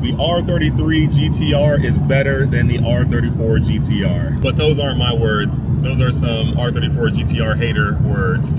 The R33 GTR is better than the R34 GTR. But those aren't my words. Those are some R34 GTR hater words.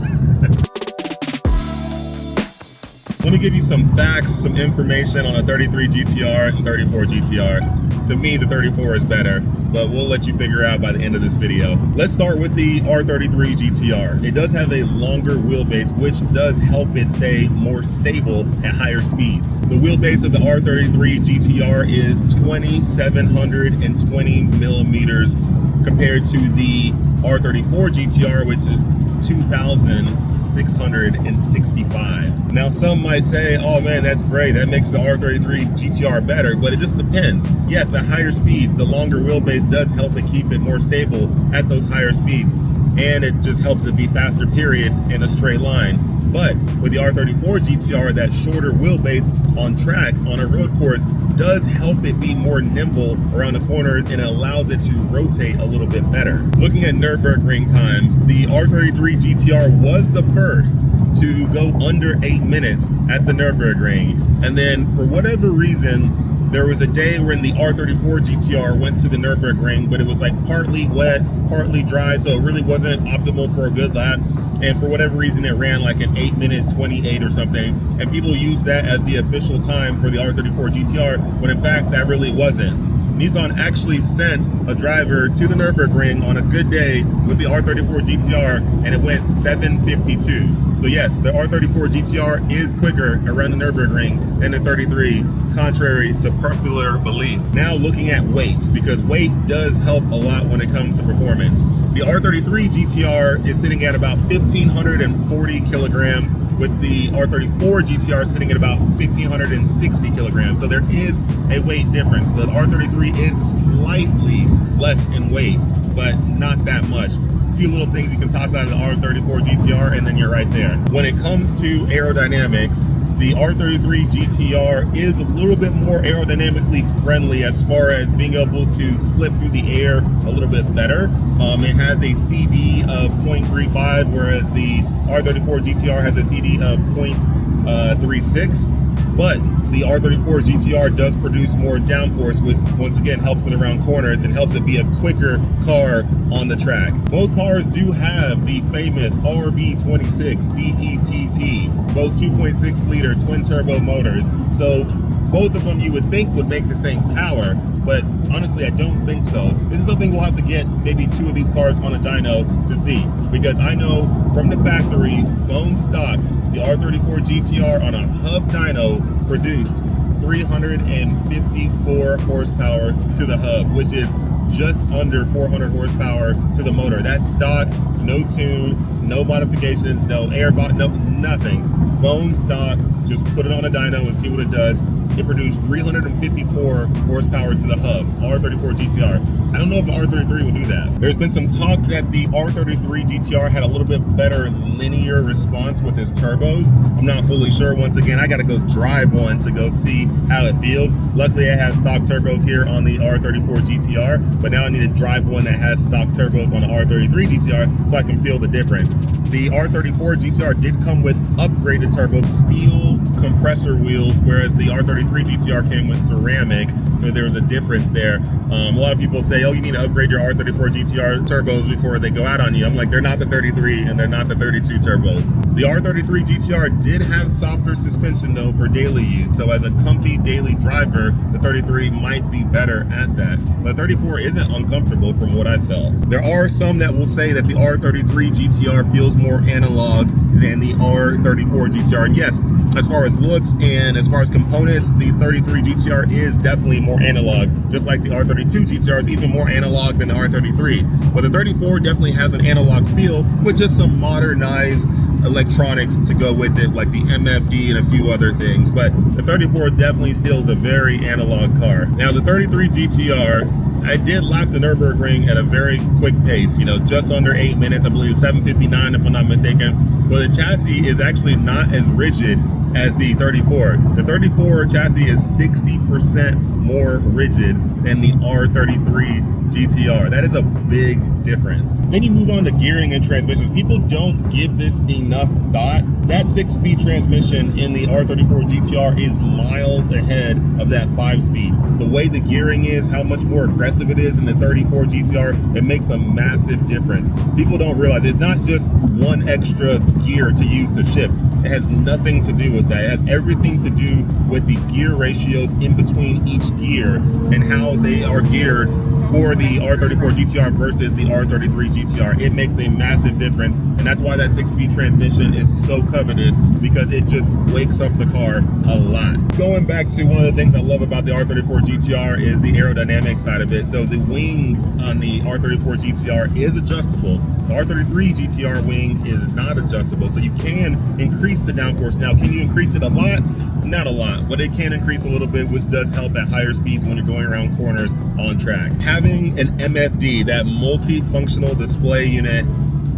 Let me give you some facts, some information on a 33 GTR and 34 GTR. To me, the 34 is better, but we'll let you figure out by the end of this video. Let's start with the R33 GTR. It does have a longer wheelbase, which does help it stay more stable at higher speeds. The wheelbase of the R33 GTR is 2,720 millimeters compared to the R34 GTR, which is 2,665. Now some might say, oh man, that's great, that makes the R33 GTR better, but it just depends. Yes, at higher speeds, the longer wheelbase does help to keep it more stable at those higher speeds, and it just helps it be faster, period, in a straight line. But with the R34 GTR, that shorter wheelbase on track, on a road course, does help it be more nimble around the corners, and it allows it to rotate a little bit better. Looking at Nürburgring times, the R33 GTR was the first to go under 8 minutes at the Nürburgring. And then for whatever reason, there was a day when the R34 GTR went to the Nürburgring, but it was like partly wet, partly dry, so it really wasn't optimal for a good lap. And for whatever reason, it ran like an 8:28 or something. And people use that as the official time for the R34 GTR, when in fact, that really wasn't. Nissan actually sent a driver to the Nürburgring on a good day with the R34 GTR, and it went 7:52. So yes, the R34 GTR is quicker around the Nürburgring than the 33, contrary to popular belief. Now looking at weight, because weight does help a lot when it comes to performance. The R33 GTR is sitting at about 1,540 kilograms, with the R34 GTR sitting at about 1,560 kilograms. So there is a weight difference. The R33 is slightly less in weight, but not that much. A few little things you can toss out of the R34 GTR, and then you're right there. When it comes to aerodynamics, the R33 GTR is a little bit more aerodynamically friendly as far as being able to slip through the air a little bit better. It has a CD of 0.35, whereas the R34 GTR has a CD of 0.36. But the R34 GTR does produce more downforce, which once again helps it around corners and helps it be a quicker car on the track. Both cars do have the famous RB26 DETT, both 2.6 liter twin turbo motors. So both of them you would think would make the same power, but honestly I don't think so. This is something we'll have to get maybe 2 of these cars on a dyno to see, because I know from the factory, bone stock, the R34 GTR on a hub dyno produced 354 horsepower to the hub, which is just under 400 horsepower to the motor. That's stock, no tune, no modifications, no air bot, no nothing. Bone stock, just put it on a dyno and see what it does. It produced 354 horsepower to the hub, R34 GTR. I don't know if the R33 will do that. There's been some talk that the R33 GTR had a little bit better linear response with its turbos. I'm not fully sure. Once again, I gotta go drive one to go see how it feels. Luckily, I have stock turbos here on the R34 GTR, but now I need to drive one that has stock turbos on the R33 GTR so I can feel the difference. The R34 GTR did come with upgraded turbos, steel compressor wheels, whereas the R33 GTR came with ceramic, so there was a difference there. A lot of people say, oh, you need to upgrade your R34 GTR turbos before they go out on you. I'm like, they're not the 33 and they're not the 32 turbos. The R33 GTR did have softer suspension though for daily use, so as a comfy daily driver, the 33 might be better at that. The 34 isn't uncomfortable from what I felt. There are some that will say that the R33 GTR feels more analog than the R34 GTR, and yes, as far as looks and as far as components, the 33 GTR is definitely more analog, just like the R32 GTR is even more analog than the R33. But the 34 definitely has an analog feel with just some modernized electronics to go with it, like the MFD and a few other things. But the 34 definitely still is a very analog car. Now the 33 GTR, I did lap the Nürburgring at a very quick pace, you know, just under 8 minutes, I believe 7:59 if I'm not mistaken. But the chassis is actually not as rigid as the 34. The 34 chassis is 60% more rigid than the R33 GTR. That is a big difference. Then you move on to gearing and transmissions. People don't give this enough thought. That 6-speed transmission in the R34 GTR is miles ahead of that 5-speed. The way the gearing is, how much more aggressive it is in the 34 GTR, it makes a massive difference. People don't realize it's not just one extra gear to use to shift. It has nothing to do with that. It has everything to do with the gear ratios in between each gear and how they are geared for the R34 GTR versus the R33 GTR. It makes a massive difference, and that's why that 6-speed transmission is so coveted, because it just wakes up the car a lot. Going back to one of the things I love about the R34 GTR is the aerodynamic side of it. So the wing on the R34 GTR is adjustable. The R33 GTR wing is not adjustable, so you can increase the downforce. Now, can you increase it a lot? Not a lot, but it can increase a little bit, which does help at higher speeds when you're going around corners on track. Having an MFD, that multifunctional display unit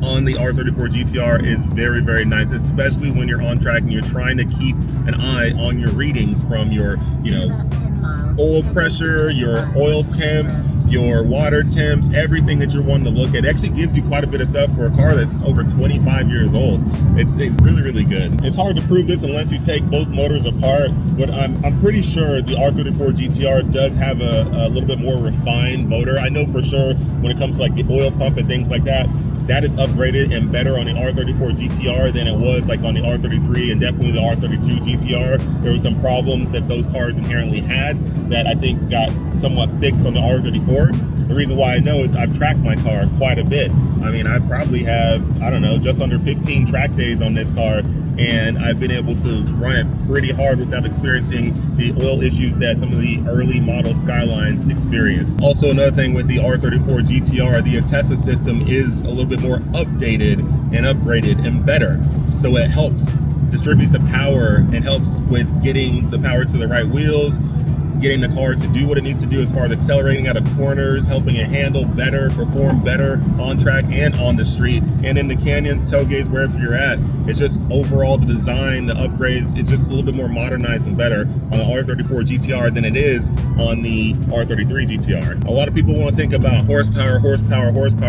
on the R34 GTR is very, very nice, especially when you're on track and you're trying to keep an eye on your readings from your, oil pressure, your oil temps, your water temps, everything that you're wanting to look at. It actually gives you quite a bit of stuff for a car that's over 25 years old. It's really, really good. It's hard to prove this unless you take both motors apart, but I'm pretty sure the R34 GTR does have a little bit more refined motor. I know for sure when it comes to like the oil pump and things like that, that is upgraded and better on the R34 GTR than it was like on the R33 and definitely the R32 GTR. There were some problems that those cars inherently had that I think got somewhat fixed on the R34. The reason why I know is I've tracked my car quite a bit. I mean, I probably have, I don't know, just under 15 track days on this car, and I've been able to run it pretty hard without experiencing the oil issues that some of the early model Skylines experienced. Also, another thing with the R34 GTR, the Atessa system is a little bit more updated and upgraded and better. So it helps distribute the power and helps with getting the power to the right wheels, getting the car to do what it needs to do as far as accelerating out of corners, helping it handle better, perform better on track and on the street, and in the canyons, tailgates, wherever you're at. It's just overall the design, the upgrades, it's just a little bit more modernized and better on the R34 GTR than it is on the R33 GTR. A lot of people want to think about horsepower,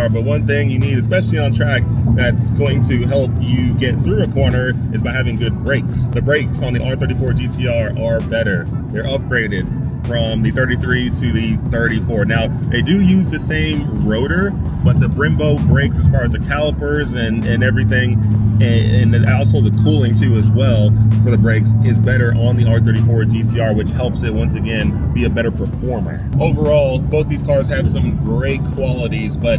but one thing you need, especially on track, that's going to help you get through a corner is by having good brakes. The brakes on the R34 GTR are better. They're upgraded from the 33 to the 34. Now, they do use the same rotor, but the Brembo brakes as far as the calipers and everything, and also the cooling too as well for the brakes is better on the R34 GTR, which helps it once again be a better performer. Overall, both these cars have some great qualities, but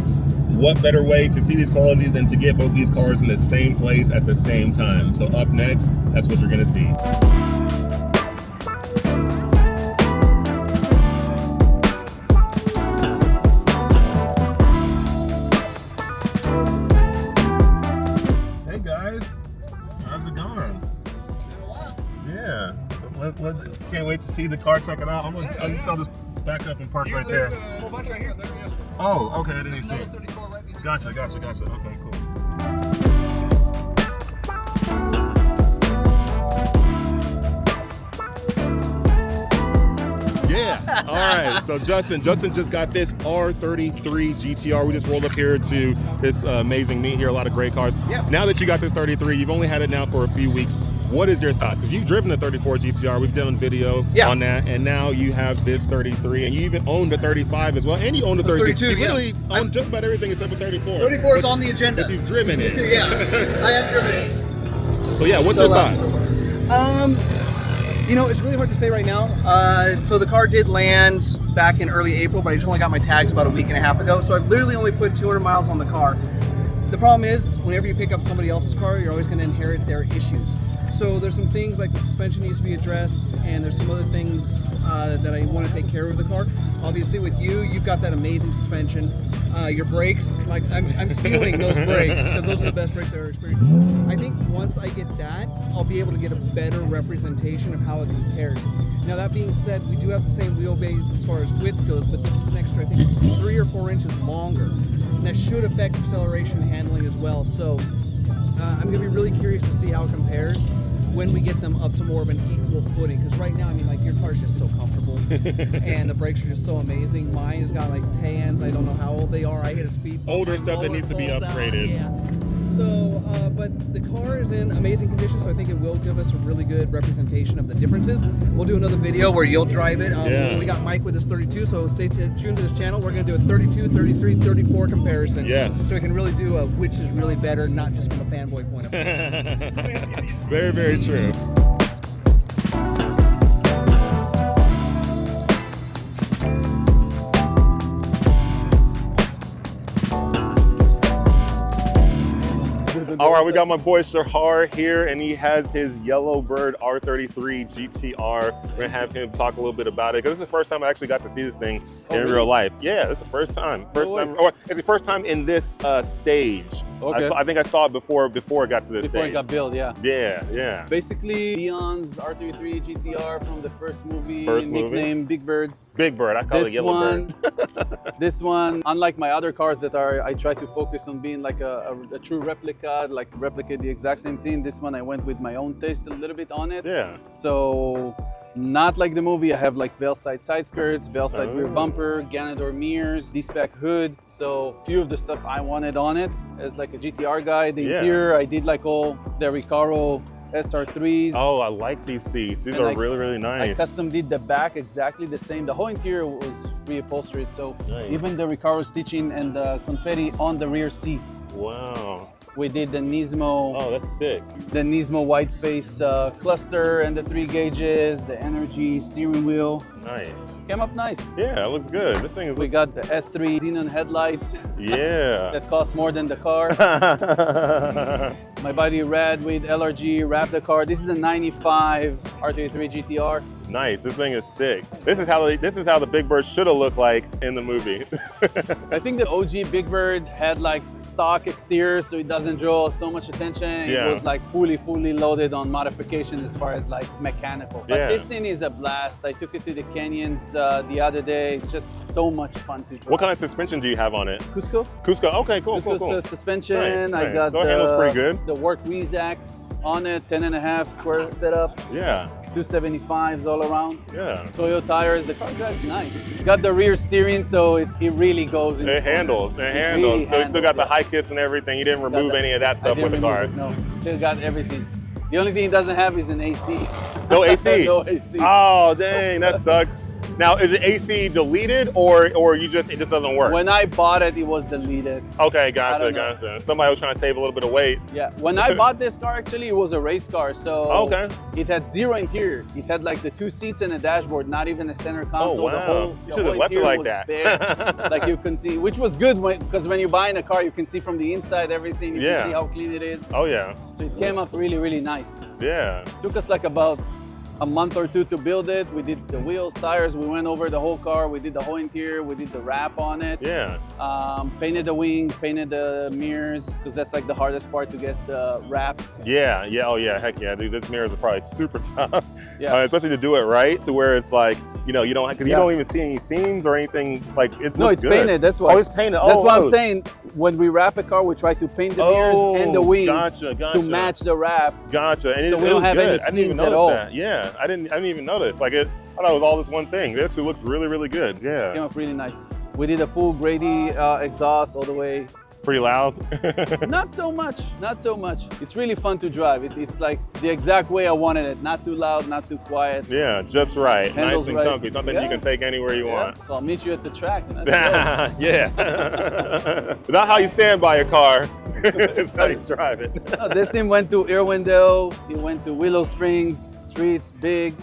what better way to see these qualities than to get both these cars in the same place at the same time? So up next, that's what you're gonna see. Can't wait to see the car, check it out. I'll just back up and park right there. A whole bunch right here. There we go. Oh, okay, I didn't see it. Right gotcha. Okay, cool. Yeah, all right, so Justin just got this R33 GTR. We just rolled up here to this amazing meet here, a lot of great cars. Yep. Now that you got this 33, you've only had it now for a few weeks. What is your thoughts? Because you've driven the 34 GTR, we've done a video on that, and now you have this 33, and you even owned the 35 as well, and you own the 36. 32, you literally own just about everything except for 34. 34 is on the agenda. But you've driven it. Yeah, I have driven it. So yeah, what's your thoughts? You know, it's really hard to say right now. So the car did land back in early April, but I just only got my tags about a week and a half ago, so I've literally only put 200 miles on the car. The problem is, whenever you pick up somebody else's car, you're always going to inherit their issues. So there's some things like the suspension needs to be addressed, and there's some other things that I want to take care of the car. Obviously with you, you've got that amazing suspension. Your brakes, like I'm stealing those brakes because those are the best brakes I've ever experienced. I think once I get that, I'll be able to get a better representation of how it compares. Now that being said, we do have the same wheelbase as far as width goes, but this is an extra, I think, 3 or 4 inches longer. And that should affect acceleration and handling as well. So I'm going to be really curious to see how it compares. when we get them up to more of an equal footing. Because right now, I mean, like your car's just so comfortable, and the brakes are just so amazing. Mine has got like tans. I don't know how old they are. I hit a speed bump. Older stuff that needs to be upgraded. Yeah. So, but the car is in amazing condition, so I think it will give us a really good representation of the differences. We'll do another video where you'll drive it. We got Mike with his 32, so stay tuned to this channel. We're going to do a 32, 33, 34 comparison. Yes. So we can really do a which is really better, not just from a fanboy point of view. Very, very true. All right, we got my boy Shahar here, and he has his Yellowbird R33 GTR. We're gonna have him talk a little bit about it, because this is the first time I actually got to see this thing in real life. Yeah, this is the first time. Or it's the first time in this stage. Okay. I think I saw it before it got to this Before stage. it got built, yeah. Yeah. Basically, Leon's R33 GTR from the first movie, First movie. nicknamed Big Bird. Big Bird, I call it Yellowbird. This one, unlike my other cars that I try to focus on being like a true replica, like replicate the exact same thing. This one I went with my own taste a little bit on it. Yeah. So, not like the movie, I have like veil-side side skirts, veil-side rear bumper, Ganador mirrors, D-spec hood. So, few of the stuff I wanted on it as like a GTR guy. The interior, I did like all the Recaro SR3s. Oh, I like these seats. These are really, really nice. I custom did the back exactly the same. The whole interior was reupholstered. So even the Recaro stitching and the confetti on the rear seat. Wow. We did the NISMO. Oh, that's sick. The NISMO white face cluster and the 3 gauges, the energy steering wheel. Nice. Came up nice. Yeah, it looks good. This thing is. We got the S3 xenon headlights. Yeah. That cost more than the car. My buddy Rad with LRG wrapped the car. This is a 95 R33 GTR. Nice. This thing is sick. This is how the Big Bird should have looked like in the movie. I think the OG Big Bird had like stock exterior, so it doesn't draw so much attention. Yeah. It was like fully loaded on modification as far as like mechanical. But this thing is a blast. I took it to the canyons the other day. It's just so much fun to drive. What kind of suspension do you have on it? CUSCO. CUSCO. Okay, cool. Suspension. Nice, I got so it handles pretty good. The work Weezax on it, 10.5 square setup. Yeah. 275s all around. Yeah. Toyo tires. The car drives nice. Got the rear steering, so it really goes. It handles. Really so you still got the high kiss and everything. You didn't remove any of that stuff with the car. No, still got everything. The only thing it doesn't have is an AC. No AC? No AC. Oh, dang, that sucks. Now, is it AC deleted or it just doesn't work? When I bought it, it was deleted. Okay, gotcha. Somebody was trying to save a little bit of weight. Yeah, when I bought this car, actually, it was a race car, so it had zero interior. It had like the 2 seats and a dashboard, not even a center console. Oh, wow. You should have left it like that. Bare, like you can see, which was good because when you buy in a car, you can see from the inside everything. You can see how clean it is. Oh, yeah. So it came up really, really nice. Yeah. Took us like about a month or 2 to build it. We did the wheels, tires, we went over the whole car, we did the whole interior, we did the wrap on it. Yeah. Painted the wing, painted the mirrors, because that's like the hardest part to get the wrap. Yeah, oh yeah, heck yeah, dude, these mirrors are probably super tough. Yeah. Especially to do it right, to where it's like, you don't, because you don't even see any seams or anything, like it looks good. Painted, that's why. Oh, it's painted, That's why I'm saying, when we wrap a car, we try to paint the mirrors and the wing to match the wrap. Gotcha, and so we don't have any seams at all. Yeah, I didn't even notice. Like I thought it was all this one thing. It actually looks really, really good. Yeah. Came up really nice. We did a full Grady exhaust all the way. Pretty loud? Not so much. It's really fun to drive. It's like the exact way I wanted it. Not too loud, not too quiet. Yeah, just right. Handles nice and comfy. Something you can take anywhere you want. So I'll meet you at the track. And yeah. It's not how you stand by a car. It's how you drive it. No, this thing went to Irwindale. It went to Willow Springs, streets, big.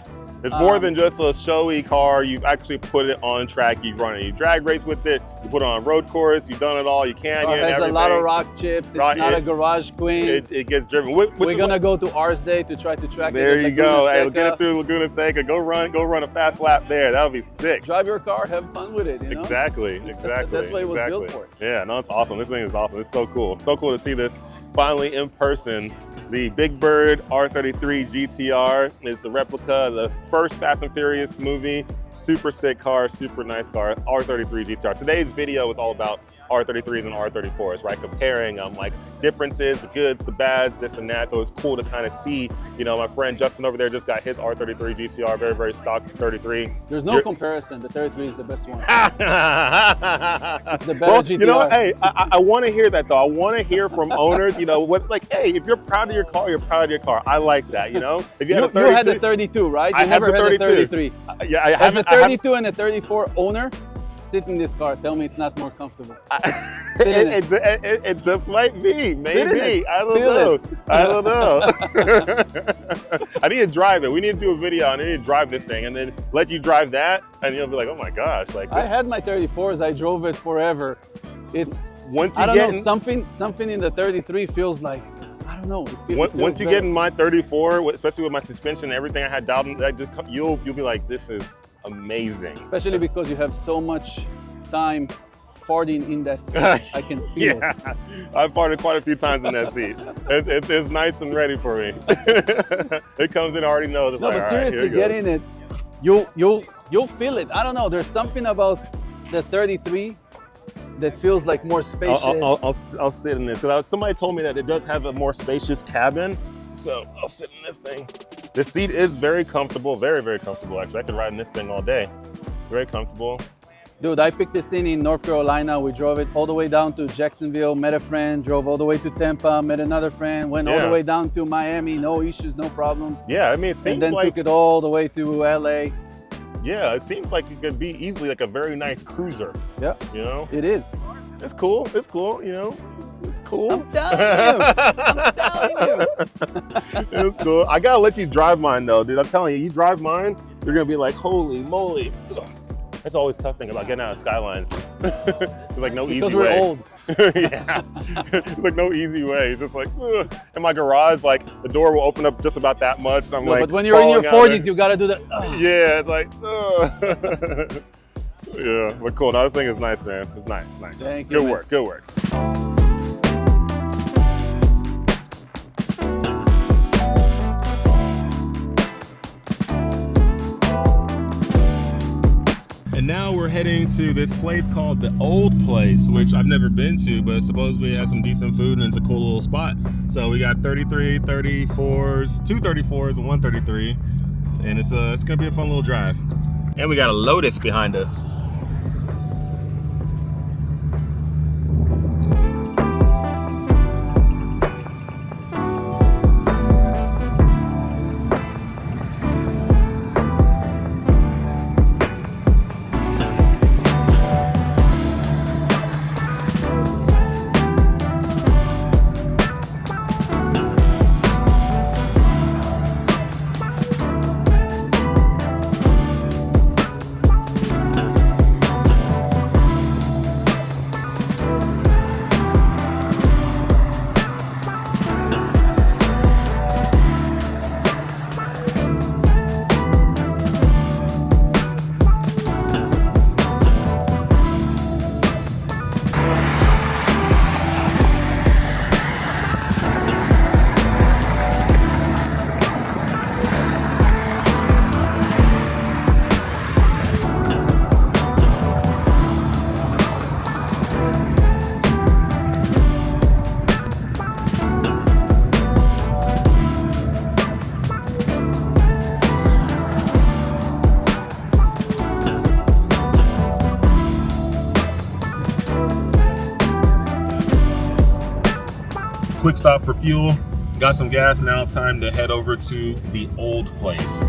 It's more than just a showy car. You've actually put it on track. You've run it. You drag race with it. You put it on a road course. You've done it all. You canyon, It has a lot of rock chips. It's not a garage queen. It gets driven. We're gonna go to Ars Day to try to track it. There you go. Hey, we'll get it through Laguna Seca. Go run a fast lap there. That would be sick. Drive your car, have fun with it. Exactly. That's what it was built for. Yeah, no, it's awesome. This thing is awesome. It's so cool. So cool to see this finally in person. The Big Bird R33 GTR is the replica of the first Fast and Furious movie. Super sick car, super nice car, R33 GTR. Today's video is all about R33s and R34s, right? Comparing like differences, the goods, the bads, this and that. So it's cool to kind of see, you know, my friend Justin over there just got his R33 GTR, very, very stock 33. There's no comparison. The 33 is the best one. It's the better well, GTR. You know, hey, I want to hear that though. I want to hear from owners, you know, what, like, hey, if you're proud of your car, you're proud of your car. I like that, you know? If you had the 32, right? You never had the 33. Yeah, I As haven't. a 32 and a 34 owner, sit in this car. Tell me it's not more comfortable. It just might be, maybe. I don't know. I don't know. I need to drive it. We need to do a video. I need to drive this thing and then let you drive that, and you'll be like, oh my gosh! Like I had my 34s. I drove it forever. It's once you I don't get know, something in the 33 feels like, I don't know. Once you get in my 34, especially with my suspension and everything I had dialed in, you'll be like, this is amazing. Especially because you have so much time farting in that seat. I can feel it. I've farted quite a few times in that seat. It's nice and ready for me. It comes in, I already know. No, but seriously, get in it. You'll feel it. I don't know. There's something about the 33 that feels like more spacious. I'll sit in this because somebody told me that it does have a more spacious cabin. So I'll sit in this thing. The seat is very comfortable, very, very comfortable. Actually, I could ride in this thing all day. Very comfortable. Dude, I picked this thing in North Carolina. We drove it all the way down to Jacksonville, met a friend, drove all the way to Tampa, met another friend, went all the way down to Miami, no issues, no problems. Yeah, I mean, it seems and then like, took it all the way to LA. Yeah, it seems like it could be easily like a very nice cruiser. Yeah, you know? It is. It's cool, you know? It's cool. I'm telling you. I'm telling you. It's cool. I gotta let you drive mine though, dude. I'm telling you, you drive mine, you're gonna be like, holy moly. That's always a tough thing about getting out of Skylines. There's like no easy way. Because we're old. Yeah. It's like no easy way. It's just like, ugh. In my garage, like the door will open up just about that much. And I'm like, but when you're in your 40s, you gotta do that. Yeah, it's like, ugh. Yeah, but cool. No, this thing is nice, man. It's nice, nice. Thank you. Good work, good work. And now we're heading to this place called the Old Place, which I've never been to, but supposedly it has some decent food and it's a cool little spot. So we got 33, 34s, 2 34s and 1 33. And it's gonna be a fun little drive. And we got a Lotus behind us. Quick stop for fuel, got some gas, now time to head over to the Old Place.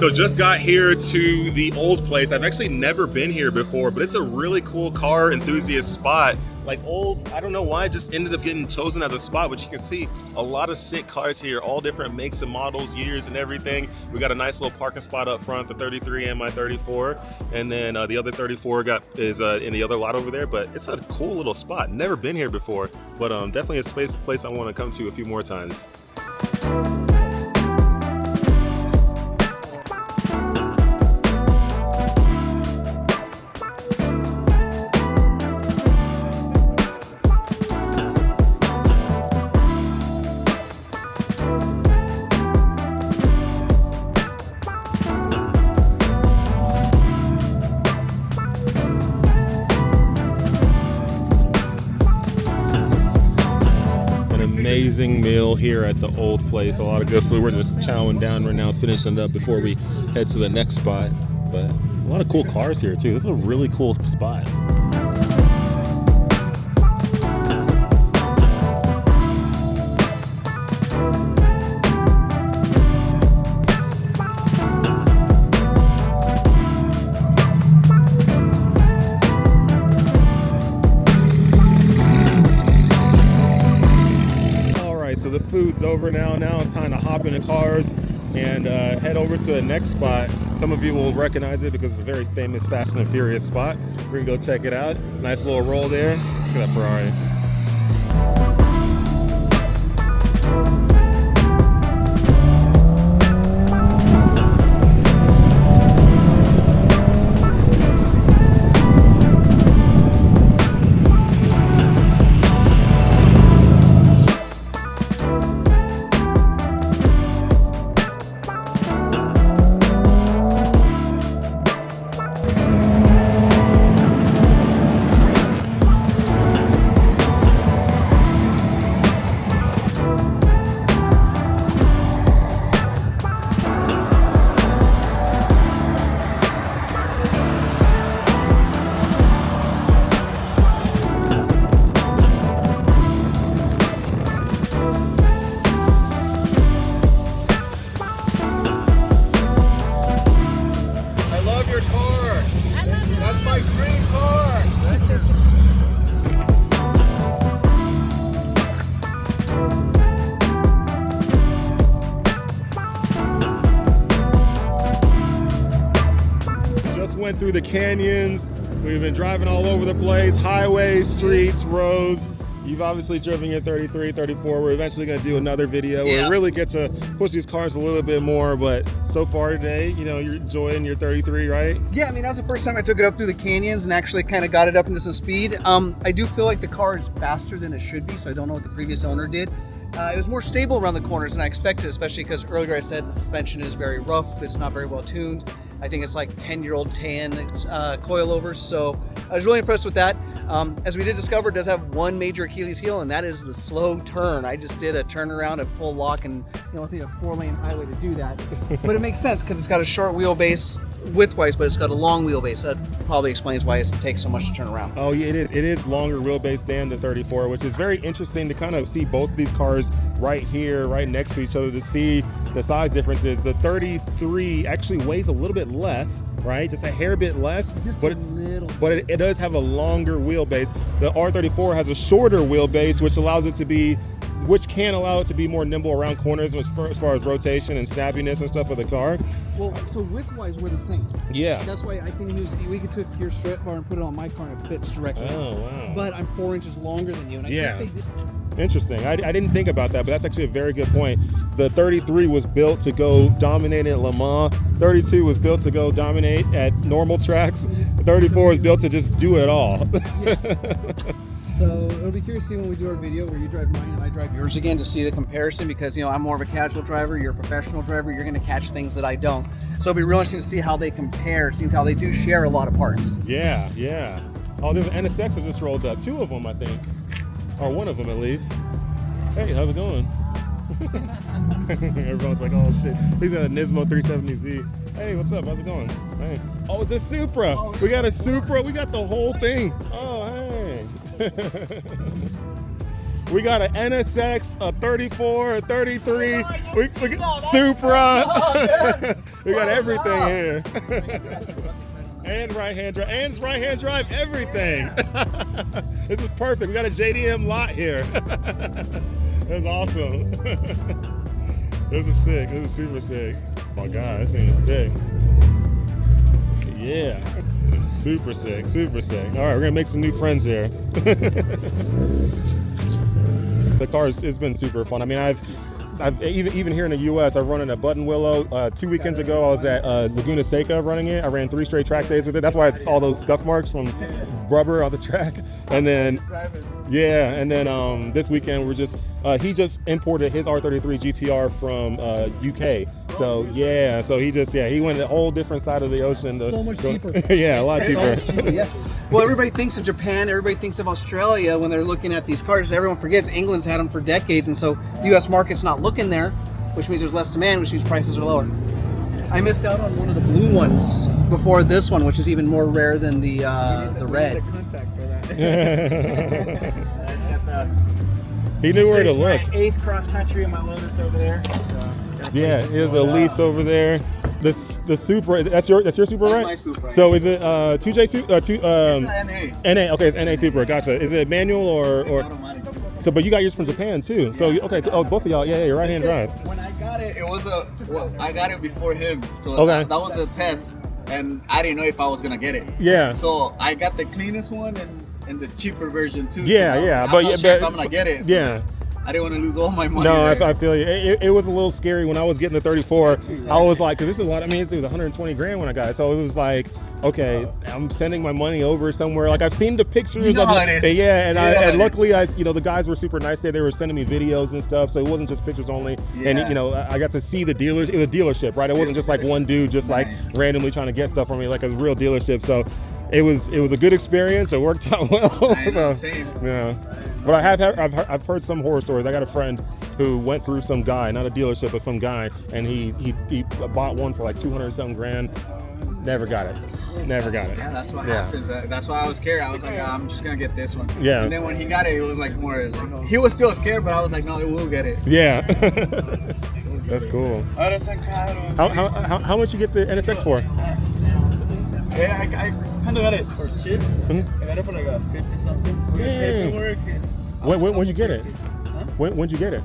So just got here to the Old Place. I've actually never been here before, but it's a really cool car enthusiast spot. like old, I don't know why it just ended up getting chosen as a spot, but you can see a lot of sick cars here, all different makes and models, years and everything. We got a nice little parking spot up front, the 33 and my 34, and then the other 34 is in the other lot over there, but it's a cool little spot. Never been here before, but definitely a place I want to come to a few more times. Amazing meal here at the old place. A lot of good food. We're just chowing down right now, finishing it up before we head to the next spot. But a lot of cool cars here too. This is a really cool spot. So the food's over now. Now it's time to hop in the cars and head over to the next spot. Some of you will recognize it because it's a very famous Fast and Furious spot. We're gonna go check it out. Nice little roll there. Look at that Ferrari. Went through the canyons. We've been driving all over the place, highways, streets, roads. You've obviously driven your 33, 34. We're eventually going to do another video where we really get to push these cars a little bit more, but so far today, you know, you're enjoying your 33, right? Yeah, I mean, that was the first time I took it up through the canyons and actually kind of got it up into some speed. I do feel like the car is faster than it should be, so I don't know what the previous owner did. It was more stable around the corners than I expected, especially because earlier I said the suspension is very rough. It's not very well tuned. I think it's like 10-year-old tan coilovers, so I was really impressed with that. As we did discover, it does have one major Achilles heel, and that is the slow turn. I just did a turnaround at full lock, and you know, it's a 4-lane highway to do that. But it makes sense because it's got a short wheelbase width-wise, but it's got a long wheelbase. That probably explains why it takes so much to turn around. Oh yeah, it is longer wheelbase than the 34, which is very interesting to kind of see both of these cars right here, right next to each other, to see the size differences. The 33 actually weighs a little bit less, right? Just a hair bit less, but it does have a longer wheelbase. The R34 has a shorter wheelbase, which can allow it to be more nimble around corners as far as rotation and snappiness and stuff of the car. Well, so width-wise, we're the same. Yeah. That's why I can use, we could take your strut bar and put it on my car and it fits directly. Oh, wow. But I'm 4 inches longer than you, and I think they did. Interesting. I didn't think about that, but that's actually a very good point. The 33 was built to go dominate at Le Mans. 32 was built to go dominate at normal tracks. 34 was built to just do it all. So it'll be curious to see when we do our video where you drive mine and I drive yours again, to see the comparison, because, you know, I'm more of a casual driver, you're a professional driver, you're going to catch things that I don't. So it'll be real interesting to see how they compare, seeing how they do share a lot of parts. Yeah, yeah. Oh, there's an NSX that just rolled up. 2 of them, I think. Or 1 of them at least. Hey, how's it going? Everyone's like, oh shit. He's got a Nismo 370Z. Hey, what's up? How's it going? Hey. Oh, it's a Supra. Oh, we got a Supra. We got the whole thing. Oh, hey. We got an NSX, a 34, a 33. We got Supra. We got everything here. And right-hand drive, and it's right-hand drive, everything. This is perfect. We got a JDM lot here. That's awesome. This is sick. This is super sick. Oh my God, this thing is sick. Yeah, it's super sick, super sick. All right, we're gonna make some new friends here. The car it's been super fun. I mean, I've even here in the U.S. I've run in a Button Willow. 2 weekends ago, I was at Laguna Seca running it. I ran 3 straight track days with it. That's why it's all those scuff marks from rubber on the track. And then, yeah, and then this weekend we're just he just imported his R33 GTR from UK. So yeah, so he went a whole different side of the ocean. So much cheaper. Yeah, a lot cheaper. Yeah. Well, everybody thinks of Japan, everybody thinks of Australia when they're looking at these cars. Everyone forgets England's had them for decades, and so the U.S. market's not looking there, which means there's less demand, which means prices are lower. I missed out on one of the blue ones before this one, which is even more rare than the red. He knew where to look. 8th cross country in my Lotus over there. So yeah, here's a lease over there. The Supra, that's your Supra, right? My Supra. So is it 2J Supra? NA. Okay, it's NA Supra. Gotcha. Is it manual or? So, but you got yours from Japan too. So okay, oh, both of y'all. Yeah, you're right-hand drive. When I got it, I got it before him. So okay. that was a test, and I didn't know if I was gonna get it. Yeah. So I got the cleanest one and the cheaper version too. Yeah, yeah. I'm not sure if I'm gonna get it. So yeah. I didn't want to lose all my money. No, I feel you. It was a little scary when I was getting the 34. I was like, because this is a lot. I mean, it was 120 grand when I got it. So it was like, okay, I'm sending my money over somewhere. Like I've seen the pictures of it. Yeah, and luckily, the guys were super nice there. They were sending me videos and stuff, so it wasn't just pictures only. Yeah. And I got to see the dealers. It was a dealership, right? It wasn't just like one dude just like randomly trying to get stuff from me. Like a real dealership. So it was a good experience. It worked out well. I know, same. Yeah. But I've heard some horror stories. I got a friend who went through some guy, not a dealership, but some guy, and he bought one for like 200-something grand. Never got it. Never got it. Yeah, that's what happens. That's why I was scared. I was like, I'm just gonna get this one. Yeah. And then when he got it, it was like more. He was still scared, but I was like, no, it will get it. Yeah. That's cool. How much you get the NSX for? Yeah, I kind of got it for cheap. I got it for like a 50-something. Dang. When'd you get it? Huh? When'd you get it?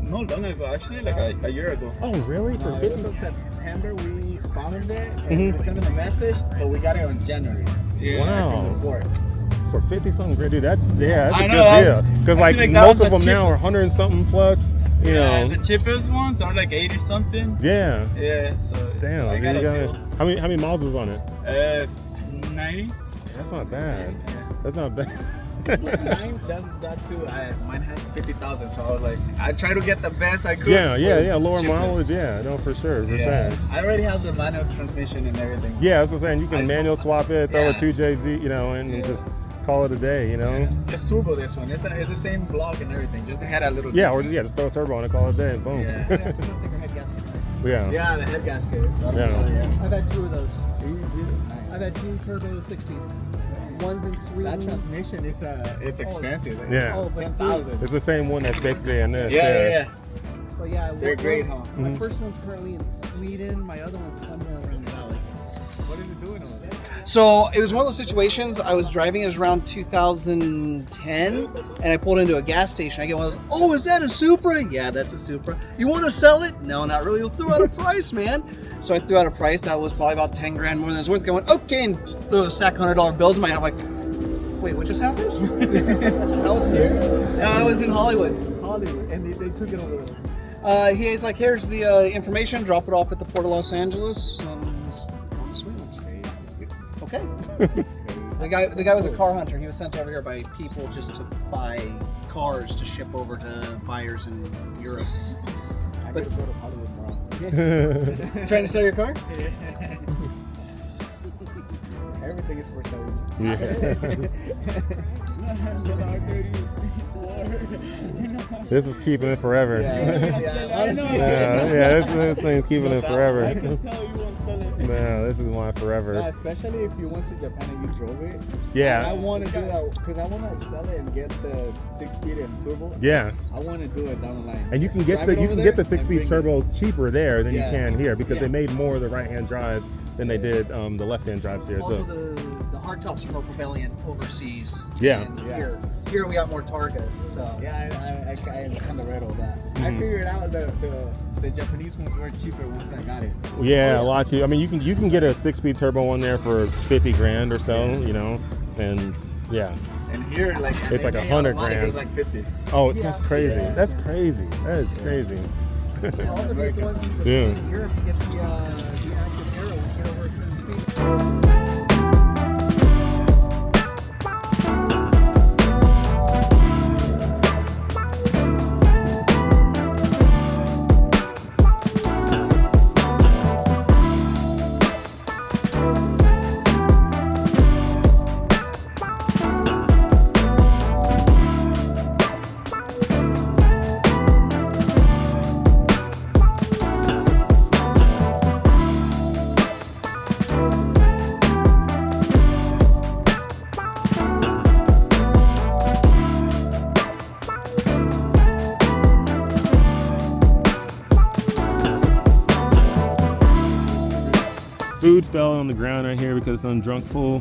No long ago, actually, like a year ago. Oh, really? For 50? It was in September we found it, and we sent him a message, but we got it in January. Yeah. Wow. From the port. For 50-something grand, dude, that's a good deal. Because like like most of them now are 100-something plus. You know. The cheapest ones are like 80-something. Yeah. Yeah. So damn, I got it. How many miles was on it? 90. That's not bad. That's not bad. Mine does that too. Mine has 50,000, so I was like, I try to get the best I could. Yeah, lower mileage. Yeah, no, for sure. I already have the manual transmission and everything. Yeah, that's what I'm saying. You can manual swap it, throw a 2JZ, and just call it a day, Just turbo this one. It's the same block and everything. Just had a little. Yeah, or just throw a turbo on it, call it a day, and boom. Yeah. Bigger head gasket. Yeah. Yeah, the head gasket. So I've had 2 of those. I've had 2 turbo 6-speeds. One's in Sweden. That transmission is it's expensive. Yeah. Oh, but 10,000. It's the same one that's basically in this. Yeah. But yeah, They're great, huh? My first one's currently in Sweden. My other one's somewhere in the valley. What is it doing over there? So it was one of those situations. I was driving. It was around 2010, and I pulled into a gas station. I get one of those. Oh, is that a Supra? Yeah, that's a Supra. You want to sell it? No, not really. You'll throw out a price, man. So I threw out a price that was probably about 10 grand more than it's worth. Going okay, and threw a stack $100 bills in my hand. I'm like, wait, what just happened? I was here. I was in Hollywood. And they took it over there. He's like, here's the information. Drop it off at the Port of Los Angeles. And okay. The guy was a car hunter. He was sent over here by people just to buy cars to ship over to buyers in Europe. I could go to Hollywood tomorrow. Trying to sell your car? Everything is for sale. Yeah. This is keeping it forever. Yeah, This thing's keeping it forever. I can tell you won't sell it. No, this is one forever. Yeah, especially if you went to Japan and you drove it. Yeah. And I want to do that because I want to sell it and get the 6-speed and turbo. So Yeah. I want to do it down the line. And you can get Drive the it over there 6-speed and turbo cheaper there than Yeah. you can here because Yeah. they made more of the right-hand drives than they did the left-hand drives here. Also, So the hardtops are more prevalent overseas. Yeah. than Yeah. Here we got more Targas. So. Yeah, I kind of read all that. I figured out the Japanese ones were cheaper once I got it. yeah, a lot too. I mean, you can get a 6-speed turbo one there for 50 grand or so, you know, and yeah. And here, like It's like 100 grand. It's like 50. Oh, Yeah. that's crazy. Yeah. That's crazy. That is crazy. You also get the ones in Japan Yeah. and Europe. You get the active aero. You get over a certain speed. Food fell on the ground right here because some drunk fool,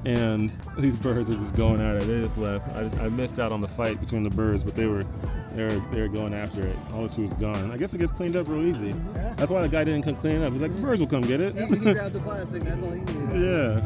and these birds are just going at it. They just left. I missed out on the fight between the birds, but they were going after it. All this food's gone. I guess it gets cleaned up real easy. Yeah. That's why the guy didn't come clean it up. He's like, the birds will come get it. You can grab the plastic. That's all you need. Yeah.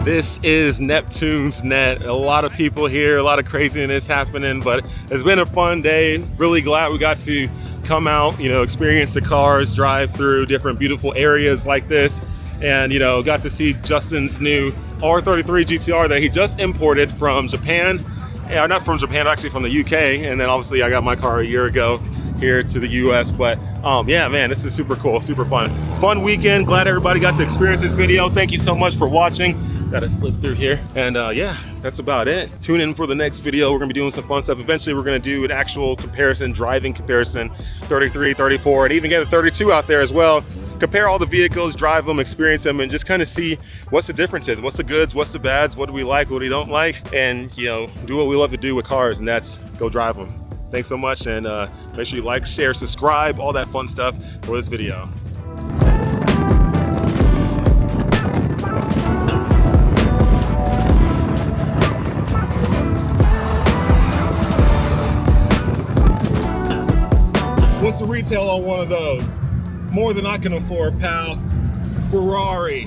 This is Neptune's Net. A lot of people here, a lot of craziness happening, but it's been a fun day. Really glad we got to come out, you know, experience the cars, drive through different beautiful areas like this, and, you know, got to see Justin's new R33 GTR that he just imported from Japan. Yeah, not from Japan, actually from the UK, and then obviously I got my car a year ago here to the US, but yeah, man, this is super cool, super fun weekend. Glad everybody got to experience this video. Thank you so much for watching. Gotta slip through here, and yeah, that's about it. Tune in for the next video. We're gonna be doing some fun stuff. Eventually we're gonna do an actual comparison, driving comparison, 33, 34, and even get a 32 out there as well. Compare all the vehicles, drive them, experience them, and just kind of see what's the differences, what's the goods, what's the bads, what do we like, what do we don't like, and, you know, do what we love to do with cars, and that's go drive them. Thanks so much, and make sure you like, share, subscribe, all that fun stuff for this video. What's the retail on one of those? More than I can afford, pal. Ferrari.